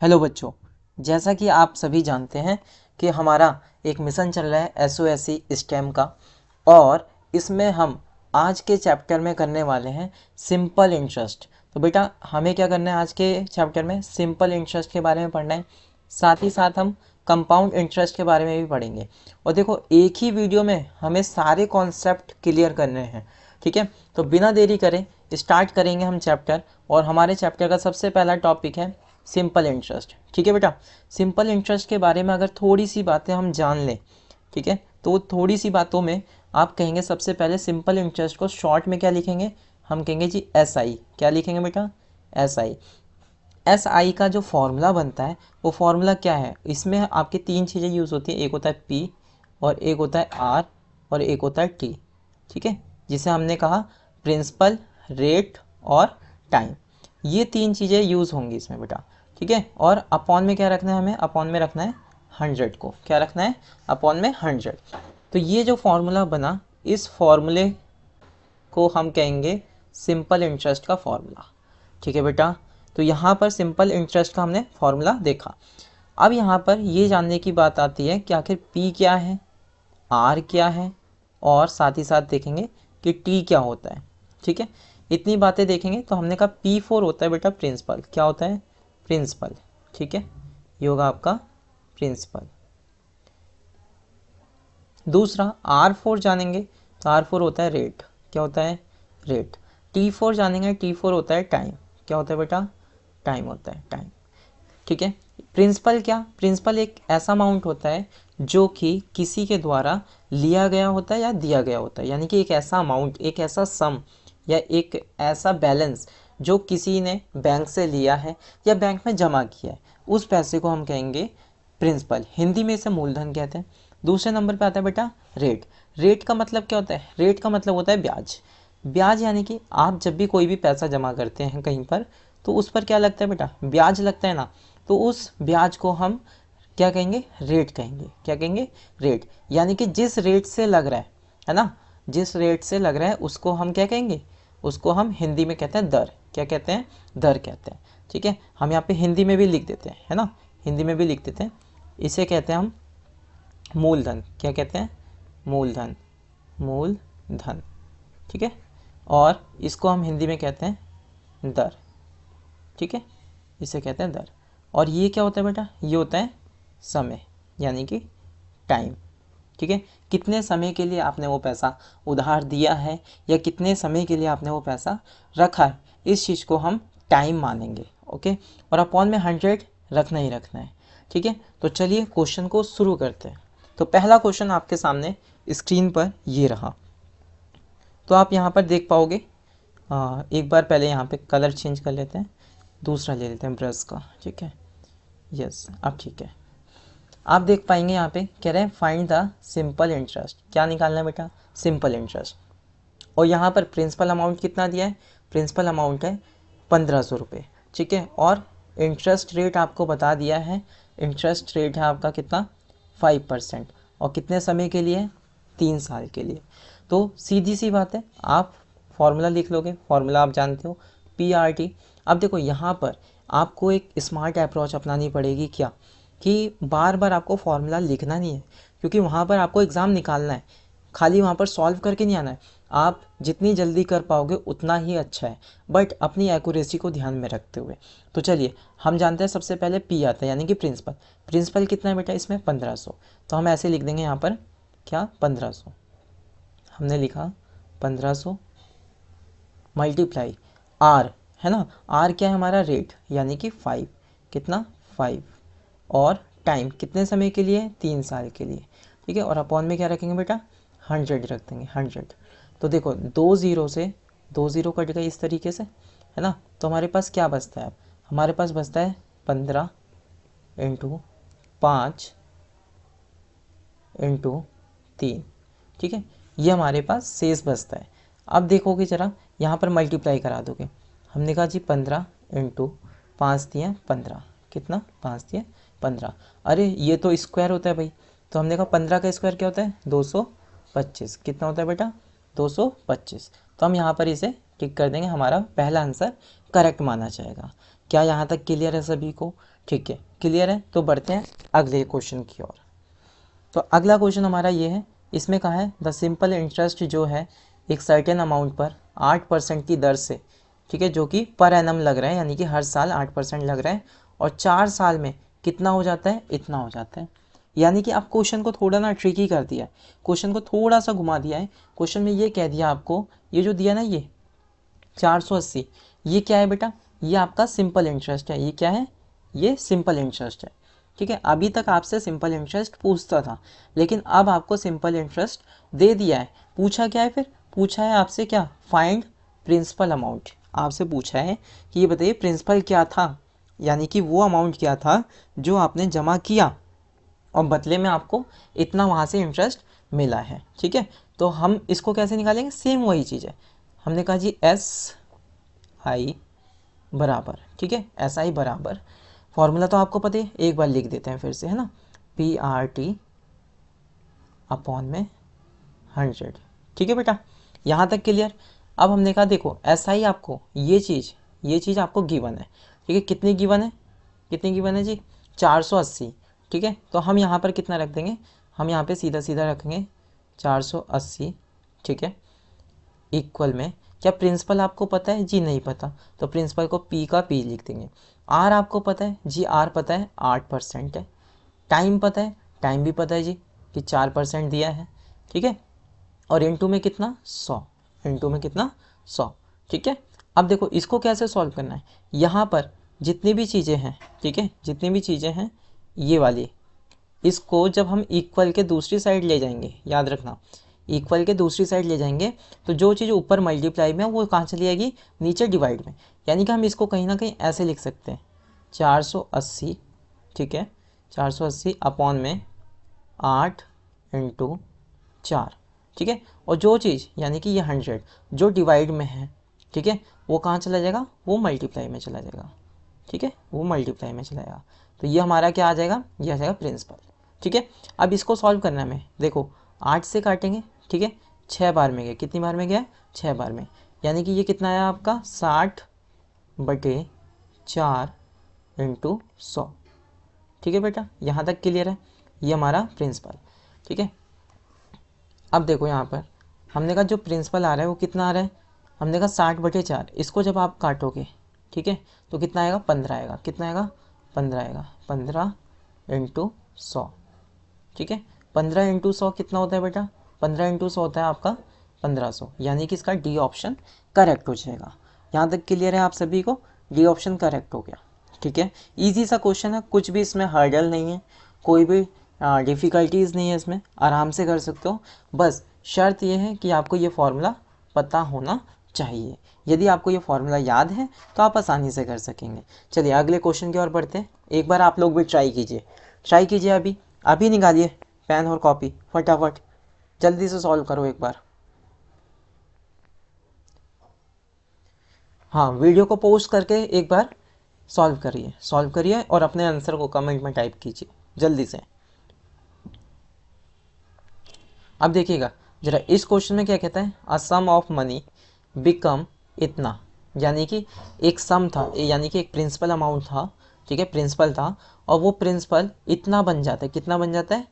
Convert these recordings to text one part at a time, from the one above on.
Hello बच्चों, जैसा कि आप सभी जानते हैं कि हमारा एक मिशन चल रहा है एसओएससी स्टेम का। और इसमें हम आज के चैप्टर में करने वाले हैं सिंपल इंटरेस्ट। तो बेटा हमें क्या करना है, आज के चैप्टर में सिंपल इंटरेस्ट के बारे में पढ़ना है। साथ ही साथ हम कंपाउंड इंटरेस्ट के बारे में भी पढ़ेंगे। और देखो, एक ही वीडियो में हमें सारे कॉन्सेप्ट क्लियर करने हैं, ठीक है। तो बिना देरी करें स्टार्ट करेंगे हम चैप्टर। और हमारे चैप्टर का सबसे पहला टॉपिक है सिंपल इंटरेस्ट, ठीक है बेटा। सिंपल इंटरेस्ट के बारे में अगर थोड़ी सी बातें हम जान लें, ठीक है, तो थोड़ी सी बातों में आप कहेंगे सबसे पहले सिंपल इंटरेस्ट को शॉर्ट में क्या लिखेंगे, हम कहेंगे जी एस आई। क्या लिखेंगे बेटा? S I. एस आई का जो फॉर्मूला बनता है वो फॉर्मूला क्या है, इसमें आपकी तीन चीज़ें यूज़ होती है। एक होता है पी, और एक होता है आर, और एक होता है टी, ठीक है, जिसे हमने कहा प्रिंसिपल, रेट और टाइम। ये तीन चीज़ें यूज़ होंगी इसमें बेटा, ठीक है। और अपॉन में क्या रखना है, हमें अपॉन में रखना है 100 को। क्या रखना है? अपॉन में 100। तो ये जो फॉर्मूला बना, इस फॉर्मूले को हम कहेंगे सिंपल इंटरेस्ट का फॉर्मूला, ठीक है बेटा। तो यहाँ पर सिंपल इंटरेस्ट का हमने फॉर्मूला देखा। अब यहाँ पर ये जानने की बात आती है कि आखिर P क्या है, R क्या है, और साथ ही साथ देखेंगे कि T क्या होता है, ठीक है। इतनी बातें देखेंगे। तो हमने कहा P4 होता है बेटा प्रिंसिपल। क्या होता है? प्रिंसिपल, ठीक है। ये होगा आपका प्रिंसिपल। दूसरा R4 जानेंगे, तो R4 होता है रेट। क्या होता है? रेट। T4 जानेंगे, T4 होता है टाइम। क्या होता है बेटा? टाइम होता है, टाइम, ठीक है। प्रिंसिपल क्या? प्रिंसिपल एक ऐसा अमाउंट होता है जो कि किसी के द्वारा लिया गया होता है या दिया गया होता है, यानी कि एक ऐसा अमाउंट, एक ऐसा सम या एक ऐसा बैलेंस जो किसी ने बैंक से लिया है या बैंक में जमा किया है, उस पैसे को हम कहेंगे प्रिंसिपल। हिंदी में इसे मूलधन कहते हैं। दूसरे नंबर पे आता है बेटा रेट। रेट का मतलब क्या होता है? रेट का मतलब होता है ब्याज। ब्याज यानी कि आप जब भी कोई भी पैसा जमा करते हैं कहीं पर, तो उस पर क्या लगता है बेटा? ब्याज लगता है ना। तो उस ब्याज को हम क्या कहेंगे? रेट कहेंगे। क्या कहेंगे? रेट। यानी कि जिस रेट से लग रहा है ना, जिस रेट से लग रहा है उसको हम क्या कहेंगे? उसको हम हिंदी में कहते हैं दर। क्या कहते हैं? दर कहते हैं, ठीक है। हम यहाँ पे हिंदी में भी लिख देते हैं, है ना, हिंदी में भी लिख देते हैं। इसे कहते हैं हम मूलधन। क्या कहते हैं? मूलधन, मूलधन, ठीक है। और इसको हम हिंदी में कहते हैं दर, ठीक है, इसे कहते हैं दर। और ये क्या होता है बेटा? ये होता है समय, यानी कि टाइम, ठीक है। कितने समय के लिए आपने वो पैसा उधार दिया है या कितने समय के लिए आपने वो पैसा रखा है, इस चीज़ को हम टाइम मानेंगे, ओके। और अपॉन में 100 रखना ही रखना है, ठीक है। तो चलिए क्वेश्चन को शुरू करते हैं। तो पहला क्वेश्चन आपके सामने स्क्रीन पर ये रहा। तो आप यहाँ पर देख पाओगे, एक बार पहले यहाँ पे कलर चेंज कर लेते हैं, दूसरा ले लेते हैं ब्रश का, ठीक है। यस, अब ठीक है। आप देख पाएंगे यहाँ पे कह रहे हैं फाइंड द सिंपल इंटरेस्ट। क्या निकालना है बेटा? Simple interest. और यहाँ पर प्रिंसिपल अमाउंट कितना दिया है? प्रिंसिपल अमाउंट है 1500 रुपये, ठीक है। और इंटरेस्ट रेट आपको बता दिया है। इंटरेस्ट रेट है आपका कितना? 5%। और कितने समय के लिए? 3 साल के लिए। तो सीधी सी बात है, आप फॉर्मूला लिख लोगे। फॉर्मूला आप जानते हो, PRT। अब देखो यहाँ पर आपको एक स्मार्ट अप्रोच अपनानी पड़ेगी। क्या? कि बार बार आपको फॉर्मूला लिखना नहीं है, क्योंकि वहाँ पर आपको एग्ज़ाम निकालना है, खाली वहाँ पर सॉल्व करके नहीं आना है। आप जितनी जल्दी कर पाओगे उतना ही अच्छा है, बट अपनी एक्यूरेसी को ध्यान में रखते हुए। तो चलिए हम जानते हैं सबसे पहले पी आता है, यानी कि प्रिंसिपल। प्रिंसिपल कितना है बेटा इसमें? 1500। तो हम ऐसे लिख देंगे यहाँ पर, क्या? 1500। हमने लिखा 1500 मल्टीप्लाई आर, है ना। आर क्या है हमारा? रेट, यानी कि 5। कितना? 5। और टाइम कितने समय के लिए? 3 साल के लिए, ठीक है। और अपॉन में क्या रखेंगे बेटा? 100 रख देंगे, 100। तो देखो 2 ज़ीरो से 2 ज़ीरो कट गए इस तरीके से, है ना। तो हमारे पास क्या बचता है अब? हमारे पास बचता है 15 इंटू 5 इंटू 3, ठीक है। ये हमारे पास शेष बचता है। अब देखोगे ज़रा, यहाँ पर मल्टीप्लाई करा दोगे। हमने कहा जी 15 इंटू 5 दिए 15, कितना? 5 दिए 15। अरे ये तो स्क्वायर होता है भाई। तो हमने कहा 15 का स्क्वायर क्या होता है? 225। कितना होता है बेटा? 225। तो हम यहाँ पर इसे टिक कर देंगे, हमारा पहला आंसर करेक्ट माना जाएगा। क्या यहाँ तक क्लियर है सभी को? ठीक है, क्लियर है। तो बढ़ते हैं अगले क्वेश्चन की ओर। तो अगला क्वेश्चन हमारा ये है, इसमें कहा है द सिंपल इंटरेस्ट जो है एक सर्टेन अमाउंट पर 8% की दर से, ठीक है, जो कि पर एनम लग रहा है, यानी कि हर साल 8% लग रहा है, और 4 साल में कितना हो जाता है? इतना हो जाता है। यानी कि आप क्वेश्चन को थोड़ा ना ट्रिकी कर दिया है, क्वेश्चन को थोड़ा सा घुमा दिया है। क्वेश्चन में ये कह दिया आपको, ये जो दिया ना ये 480, ये क्या है बेटा? ये आपका सिंपल इंटरेस्ट है। ये क्या है? ये सिंपल इंटरेस्ट है। ठीक है, अभी तक आपसे सिंपल इंटरेस्ट पूछता था, लेकिन अब आपको सिंपल इंटरेस्ट दे दिया है। पूछा क्या है फिर? पूछा है आपसे क्या? Find principal amount. आपसे पूछा है कि ये बताइए प्रिंसिपल क्या था, यानी कि वो अमाउंट क्या था जो आपने जमा किया और बदले में आपको इतना वहाँ से इंटरेस्ट मिला है। ठीक है, तो हम इसको कैसे निकालेंगे? सेम वही चीज़ है। हमने कहा जी SI बराबर, ठीक है, SI बराबर, फॉर्मूला तो आपको पता है, एक बार लिख देते हैं फिर से, है ना, PRT अपॉन में 100। ठीक है बेटा, यहाँ तक क्लियर। अब हमने कहा देखो SI आपको ये चीज़ आपको गिवन है। ठीक है, कितनी गिवन है? कितनी गिवन है जी? 480। ठीक है, तो हम यहाँ पर कितना रख देंगे? हम यहाँ पे सीधा सीधा रखेंगे 480। ठीक है, इक्वल में क्या प्रिंसिपल आपको पता है? जी नहीं पता, तो प्रिंसिपल को P का P लिख देंगे। R आपको पता है? जी R पता है, 8% है। टाइम पता है? टाइम भी पता है जी कि 4% दिया है। ठीक है, और इनटू में कितना? 100। इनटू में कितना? 100। ठीक है, अब देखो इसको कैसे सॉल्व करना है। यहाँ पर जितनी भी चीज़ें हैं, ठीक है, जितनी भी चीज़ें हैं ये वाली, इसको जब हम इक्वल के दूसरी साइड ले जाएंगे, याद रखना, इक्वल के दूसरी साइड ले जाएंगे तो जो चीज़ ऊपर मल्टीप्लाई में है वो कहाँ चली जाएगी? नीचे डिवाइड में। यानी कि हम इसको कहीं ना कहीं ऐसे लिख सकते हैं 480, ठीक है, 480 अपॉन में 8 इंटू 4। ठीक है, और जो चीज़ यानी कि ये 100 जो डिवाइड में है, ठीक है, वो कहाँ चला जाएगा? वो मल्टीप्लाई में चला जाएगा। ठीक है, वो मल्टीप्लाई में चला जाएगा। तो ये हमारा क्या आ जाएगा? ये आ जाएगा प्रिंसिपल। ठीक है, अब इसको सॉल्व करना है हमें। देखो 8 से काटेंगे, ठीक है, 6 बार में गया। कितनी बार में गया? 6 बार में। यानी कि ये कितना आया आपका? 60/4 इंटू 100। ठीक है बेटा, यहाँ तक क्लियर है? ये हमारा प्रिंसिपल। ठीक है, अब देखो यहाँ पर हमने कहा जो प्रिंसिपल आ रहा है वो कितना आ रहा है? हमने कहा 60/4। इसको जब आप काटोगे, ठीक है, तो कितना आएगा? 15 आएगा। कितना आएगा? 15 आएगा। 15 इंटू 100। ठीक है, 15 इंटू 100 कितना होता है बेटा? 15 इंटू 100 होता है आपका 1500। यानी कि इसका डी ऑप्शन करेक्ट हो जाएगा। यहाँ तक क्लियर है आप सभी को? डी ऑप्शन करेक्ट हो गया। ठीक है, ईजी सा क्वेश्चन है, कुछ भी इसमें हर्डल नहीं है, कोई भी डिफ़िकल्टीज़ नहीं है इसमें, आराम से कर सकते हो। बस शर्त ये है कि आपको ये फार्मूला पता होना चाहिए। यदि आपको ये फार्मूला याद है तो आप आसानी से कर सकेंगे। चलिए अगले क्वेश्चन की ओर बढ़ते हैं। एक बार आप लोग भी ट्राई कीजिए, अभी निकालिए पेन और कॉपी, फटाफट जल्दी से सॉल्व करो एक बार। हाँ, वीडियो को पोस्ट करके एक बार सॉल्व करिए और अपने आंसर को कमेंट में टाइप कीजिए जल्दी से। अब देखिएगा जरा इस क्वेश्चन में क्या कहता है? अ सम ऑफ मनी बिकम इतना, यानी कि एक सम था, यानी कि एक प्रिंसिपल अमाउंट था, ठीक है, प्रिंसिपल था, और वो प्रिंसिपल इतना बन जाता है। कितना बन जाता है?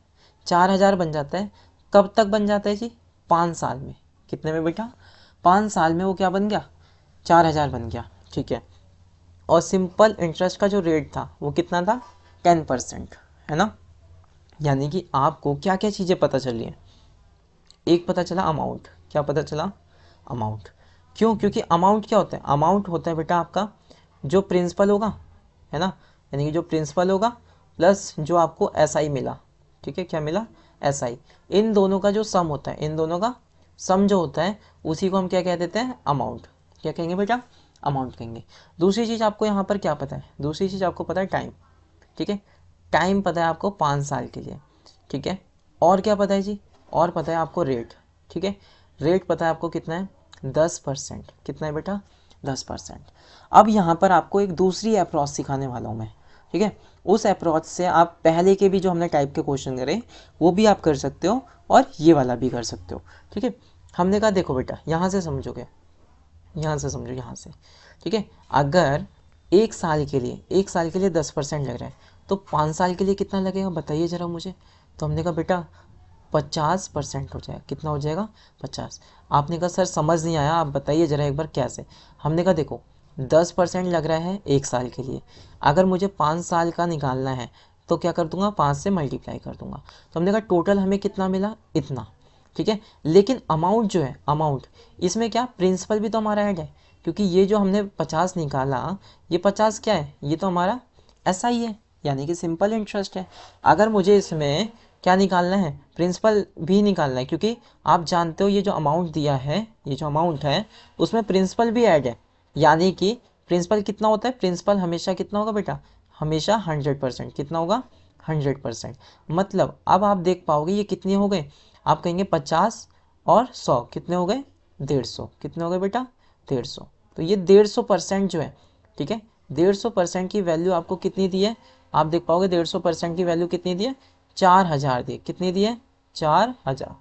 4000 बन जाता है। कब तक बन जाता है जी? 5 साल में। कितने में बेटा? 5 साल में वो क्या बन गया? 4000 बन गया। ठीक है, और सिंपल इंटरेस्ट का जो रेट था वो कितना था? 10%, है ना। यानी कि आपको क्या क्या चीज़ें पता चली हैं? एक पता चला अमाउंट। क्या पता चला? अमाउंट। क्यों? क्योंकि अमाउंट क्या होता है? अमाउंट होता है बेटा आपका जो प्रिंसिपल होगा, है ना, यानी कि जो प्रिंसिपल होगा प्लस जो आपको SI मिला। ठीक है, क्या मिला? SI। इन दोनों का जो सम होता है, इन दोनों का सम जो होता है उसी को हम क्या कह देते हैं? अमाउंट। क्या कहेंगे बेटा? अमाउंट कहेंगे। दूसरी चीज़ आपको यहाँ पर क्या पता है? दूसरी चीज़ आपको पता है टाइम। ठीक है, टाइम पता है आपको 5 साल के लिए। ठीक है, और क्या पता है जी? और पता है आपको रेट। ठीक है, रेट पता है आपको कितना है? 10%। कितना है बेटा? 10%। अब यहाँ पर आपको एक दूसरी अप्रोच सिखाने वाला हूँ मैं। ठीक है, उस अप्रोच से आप पहले के भी जो हमने टाइप के क्वेश्चन करे वो भी आप कर सकते हो और ये वाला भी कर सकते हो। ठीक है, हमने कहा देखो बेटा यहाँ से समझोगे, यहाँ से समझो, यहाँ से। ठीक है, अगर 1 साल के लिए, 10% लग रहा है, तो 5 साल के लिए कितना लगेगा बताइए ज़रा मुझे। तो हमने कहा बेटा 50% हो जाएगा। कितना हो जाएगा? 50। आपने कहा सर समझ नहीं आया, आप बताइए ज़रा एक बार कैसे। हमने कहा देखो 10% लग रहा है 1 साल के लिए, अगर मुझे 5 साल का निकालना है तो क्या कर दूंगा, 5 से मल्टीप्लाई कर दूंगा। तो हमने कहा टोटल हमें कितना मिला, इतना, ठीक है। लेकिन अमाउंट जो है, अमाउंट इसमें क्या प्रिंसिपल भी तो हमारा ऐड है, क्योंकि ये जो हमने 50 निकाला, ये 50 क्या है, ये तो हमारा ऐसा ही है, यानी कि सिंपल इंटरेस्ट है। अगर मुझे इसमें क्या निकालना है, प्रिंसिपल भी निकालना है, क्योंकि आप जानते हो ये जो अमाउंट दिया है, ये जो अमाउंट है उसमें प्रिंसिपल भी ऐड है, यानी कि प्रिंसिपल कितना होता है, प्रिंसिपल हमेशा कितना होगा बेटा, हमेशा 100%। कितना होगा? 100%। मतलब अब आप देख पाओगे ये कितने हो गए, आप कहेंगे 50 और 100 कितने हो गए, 150। कितने हो गए बेटा? 150। तो ये 150% जो है, ठीक है, 150% की वैल्यू आपको कितनी दी है, आप देख पाओगे 150% की वैल्यू कितनी दी है, 4000 दी। कितनी दी है? 4000,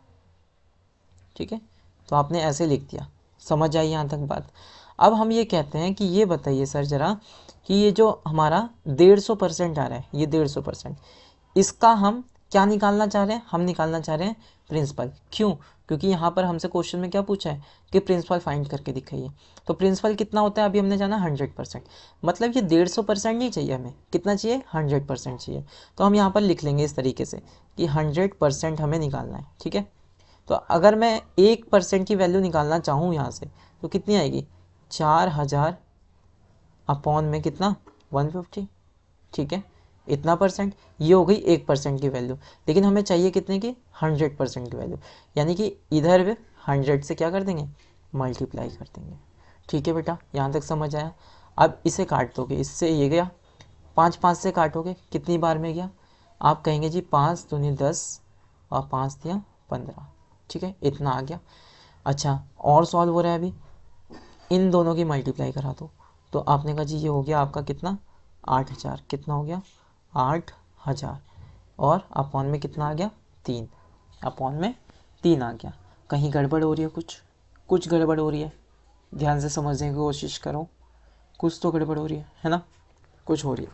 ठीक है। तो आपने ऐसे लिख दिया, समझ आई यहाँ तक बात। अब हम ये कहते हैं कि ये बताइए सर ज़रा कि ये जो हमारा 150% आ रहा है, ये 150%, इसका हम क्या निकालना चाह रहे हैं, हम निकालना चाह रहे हैं प्रिंसिपल। क्यों? क्योंकि यहाँ पर हमसे क्वेश्चन में क्या पूछा है कि प्रिंसिपल फाइंड करके दिखाइए। तो प्रिंसिपल कितना होता है अभी हमने जाना 100%, मतलब ये 150% नहीं चाहिए हमें, कितना चाहिए, 100% चाहिए। तो हम यहाँ पर लिख लेंगे इस तरीके से कि 100% हमें निकालना है, ठीक है। तो अगर मैं 1% की वैल्यू निकालना चाहूँ यहाँ से तो कितनी आएगी, 4000 अपॉन में कितना, 150, ठीक है। इतना परसेंट, ये हो गई 1% की वैल्यू, लेकिन हमें चाहिए कितने की, 100% की वैल्यू, यानी कि इधर 100 से क्या कर देंगे, मल्टीप्लाई कर देंगे, ठीक है बेटा, यहाँ तक समझ आया। अब इसे काट दोगे, इससे ये गया, 5 5 से काटोगे कितनी बार में गया, आप कहेंगे जी 5 दूनी 10 और 5 दिया 15, ठीक है, इतना आ गया। अच्छा और सॉल्व हो रहा है अभी, इन दोनों की मल्टीप्लाई करा दो। तो आपने कहा जी ये हो गया आपका कितना, 8000। कितना हो गया, 8000, और अपॉन में कितना आ गया, 3, अपॉन में 3 आ गया। कहीं गड़बड़ हो रही है, कुछ गड़बड़ हो रही है, ध्यान से समझने की कोशिश करो, कुछ तो गड़बड़ हो रही है ना, कुछ हो रही है।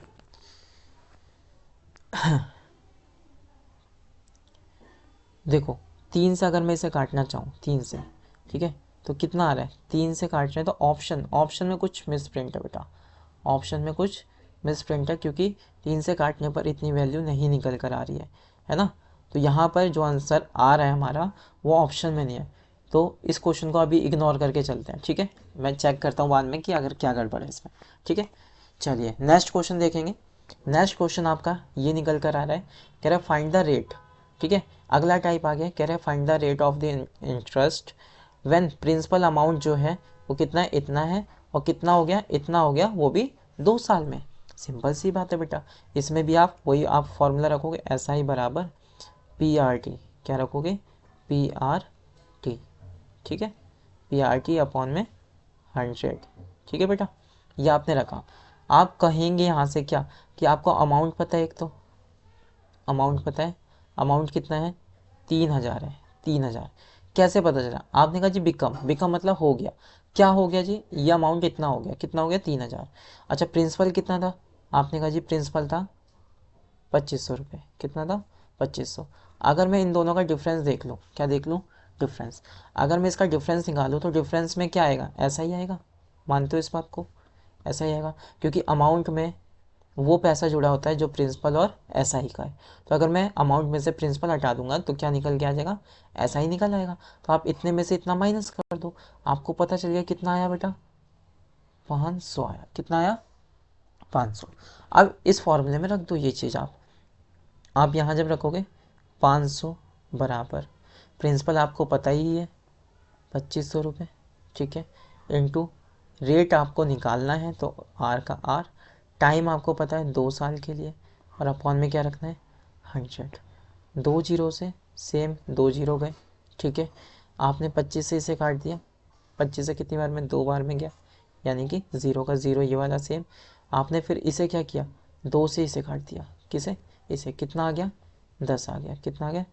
देखो 3 से अगर मैं इसे काटना चाहूँ, 3 से, ठीक है, तो कितना आ रहा है, 3 से काट रहे हैं, तो ऑप्शन में कुछ मिस प्रिंट है बेटा, ऑप्शन में कुछ मिस प्रिंट है, क्योंकि 3 से काटने पर इतनी वैल्यू नहीं निकल कर आ रही है ना। तो यहाँ पर जो आंसर आ रहा है हमारा वो ऑप्शन में नहीं है, तो इस क्वेश्चन को अभी इग्नोर करके चलते हैं, ठीक है। मैं चेक करता हूँ बाद में कि अगर क्या गड़बड़ है इसमें, ठीक है। चलिए नेक्स्ट क्वेश्चन देखेंगे। नेक्स्ट क्वेश्चन आपका ये निकल कर आ रहा है, कह रहा है फाइंड द रेट, ठीक है। अगला टाइप आ गया, कह रहा है find the rate of the interest when principal amount जो है वो कितना है, इतना है, और कितना हो गया, इतना हो गया, वो भी 2 साल में। सिंपल सी बात है बेटा, इसमें भी आप वही आप फॉर्मूला रखोगे, एस आई बराबर पी आर टी, क्या रखोगे, पी आर टी, ठीक है, पी आर टी अपॉन में 100, ठीक है बेटा, ये आपने रखा। आप कहेंगे यहाँ से क्या कि आपको अमाउंट पता है, एक तो अमाउंट पता है, अमाउंट कितना है, 3000 है, 3000 कैसे पता चला, आपने कहा जी बिकम मतलब हो गया, क्या हो गया जी, ये अमाउंट इतना हो गया, कितना हो गया, 3000। अच्छा प्रिंसिपल कितना था, आपने कहा जी प्रिंसिपल था 2500 रुपये, कितना था, 2500। अगर मैं इन दोनों का डिफरेंस देख लूँ, क्या देख लूँ, डिफरेंस, अगर मैं इसका डिफरेंस निकालूँ तो डिफरेंस में क्या आएगा, ऐसा ही आएगा, मानते हो इस बात को, ऐसा ही आएगा, क्योंकि अमाउंट में वो पैसा जुड़ा होता है जो प्रिंसिपल और एस आई का है। तो अगर मैं अमाउंट में से प्रिंसिपल हटा दूंगा तो क्या निकल के आ जाएगा, ऐसा ही निकल आएगा। तो आप इतने में से इतना माइनस कर दो, आपको पता चल गया कितना आया बेटा, 500 आया। कितना आया, 500। अब इस फॉर्मूले में रख दो ये चीज़, आप यहाँ जब रखोगे 500 बराबर प्रिंसिपल आपको पता ही है 2500 रुपये, ठीक है, इनटू रेट आपको निकालना है तो आर का आर, टाइम आपको पता है 2 साल के लिए, और अपॉन में क्या रखना है, 100। 2 जीरो से सेम 2 जीरो गए, ठीक है। आपने 25 से इसे काट दिया, 25 से कितनी बार में, 2 बार में गया, यानी कि 0 का 0 ये वाला सेम। आपने फिर इसे क्या किया, 2 से इसे काट दिया, किसे, इसे, कितना आ गया, 10 आ गया, कितना आ गया,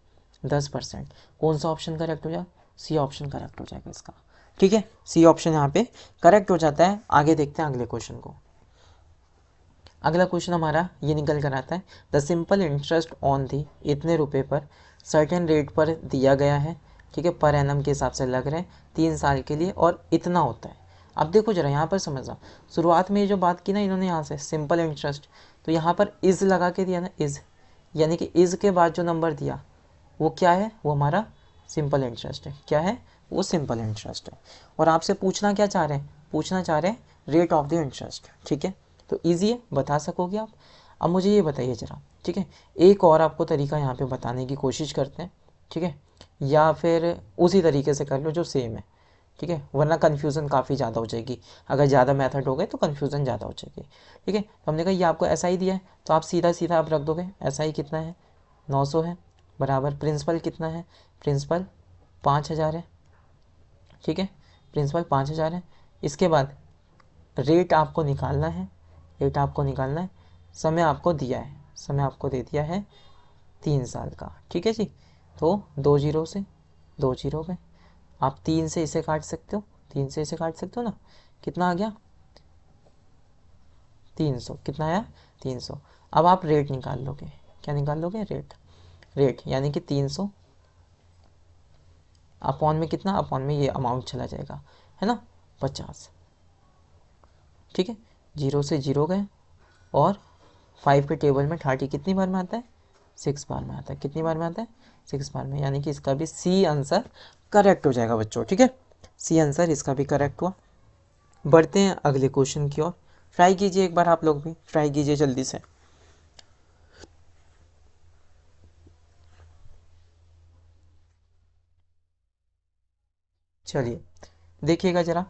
10%। कौन सा ऑप्शन करेक्ट हो जाए, सी ऑप्शन करेक्ट हो जाएगा इसका, ठीक है, सी ऑप्शन यहाँ पे करेक्ट हो जाता है। आगे देखते हैं अगले क्वेश्चन को। अगला क्वेश्चन हमारा ये निकल कर आता है, the simple interest on the, इतने रुपए पर सर्टेन रेट पर दिया गया है, ठीक है, पर एनम के हिसाब से लग रहे हैं 3 साल के लिए और इतना होता है। अब देखो जरा यहाँ पर समझना, शुरुआत में ये जो बात की ना इन्होंने यहाँ से सिंपल इंटरेस्ट, तो यहाँ पर इज़ लगा के दिया ना, इज़, यानी कि इज़ के बाद जो नंबर दिया वो क्या है, वो हमारा सिंपल इंटरेस्ट है। क्या है वो, सिंपल इंटरेस्ट है। और आपसे पूछना क्या चाह रहे हैं, पूछना चाह रहे हैं रेट ऑफ द इंटरेस्ट, ठीक है, तो ईजी है, बता सकोगे आप। अब मुझे ये बताइए जरा, ठीक है, एक और आपको तरीका यहाँ पे बताने की कोशिश करते हैं, ठीक है, या फिर उसी तरीके से कर लो जो सेम है, ठीक है, वरना कन्फ्यूज़न काफ़ी ज़्यादा हो जाएगी। अगर ज़्यादा मेथड हो गए तो कन्फ्यूज़न ज़्यादा हो जाएगी, ठीक है। तो हमने कहा ये आपको ऐसा ही दिया है, तो आप सीधा सीधा आप रख दोगे ऐसा ही कितना है, 900 है, बराबर प्रिंसिपल कितना है, प्रिंसिपल 5000 है, ठीक है, प्रिंसिपल 5000 है। इसके बाद रेट आपको निकालना है, रेट आपको निकालना है, समय आपको दिया है, समय आपको दे दिया है 3 साल का, ठीक है जी। तो 2 जीरो से 2 जीरो गए, आप 3 से इसे काट सकते हो, 3 से इसे काट सकते हो ना, कितना आ गया 300, कितना आया 300। अब आप रेट निकाल लोगे, क्या निकाल लोगे, रेट, रेट यानी कि 300 अपॉन में कितना, अपॉन में ये अमाउंट चला जाएगा, है ना, 50, ठीक है। 0 से 0 गए और 5 के टेबल में 30 कितनी बार में आता है, 6 बार में आता है, कितनी बार में आता है, 6 बार में, यानी कि इसका भी सी आंसर करेक्ट हो जाएगा बच्चों, ठीक है, सी आंसर इसका भी करेक्ट हुआ। बढ़ते हैं अगले क्वेश्चन की ओर, ट्राई कीजिए एक बार, आप लोग भी ट्राई कीजिए जल्दी से। चलिए देखिएगा जरा,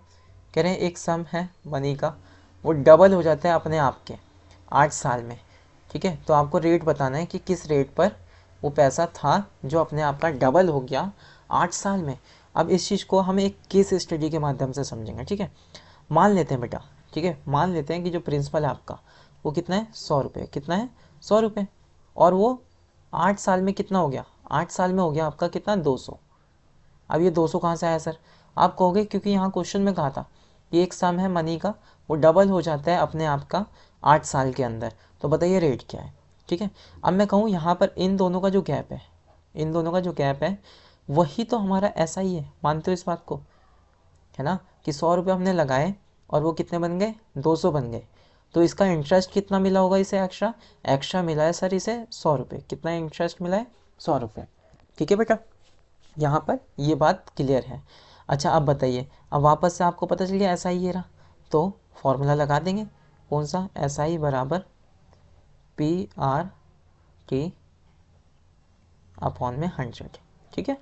कह रहे हैं एक सम है मनी का, वो डबल हो जाता है अपने आप के 8 साल में, ठीक है, तो आपको रेट बताना है कि किस रेट पर वो पैसा था जो अपने आप का डबल हो गया 8 साल में। अब इस चीज़ को हम एक केस स्टडी के माध्यम से समझेंगे, ठीक है। मान लेते हैं बेटा, ठीक है, मान लेते हैं कि जो प्रिंसिपल है आपका वो कितना है, 100 रुपये, कितना है 100 रुपये, और वो 8 साल में कितना हो गया, 8 साल में हो गया आपका कितना, 200। अब ये 200 कहाँ से आया सर, आप कहोगे क्योंकि यहाँ क्वेश्चन में कहा था ये एक सम है मनी का, वो डबल हो जाता है अपने आप का 8 साल के अंदर, तो बताइए रेट क्या है, ठीक है। अब मैं कहूँ यहाँ पर इन दोनों का जो गैप है, इन दोनों का जो गैप है वही तो हमारा ऐसा ही है, मानते हो इस बात को, है ना, कि 100 रुपये हमने लगाए और वो कितने बन गए, 200 बन गए, तो इसका इंटरेस्ट कितना मिला होगा इसे, एक्स्ट्रा, एक्स्ट्रा मिला है सर इसे 100 रुपये, कितना इंटरेस्ट मिला है, 100 रुपये, ठीक है बेटा, यहाँ पर ये बात क्लियर है। अच्छा अब बताइए, अब वापस से आपको पता चल गया ऐसा ही ये रहा, तो फॉर्मूला लगा देंगे, कौन सा, ऐसा ही बराबर पी आर टी अपॉन में 100, ठीक है,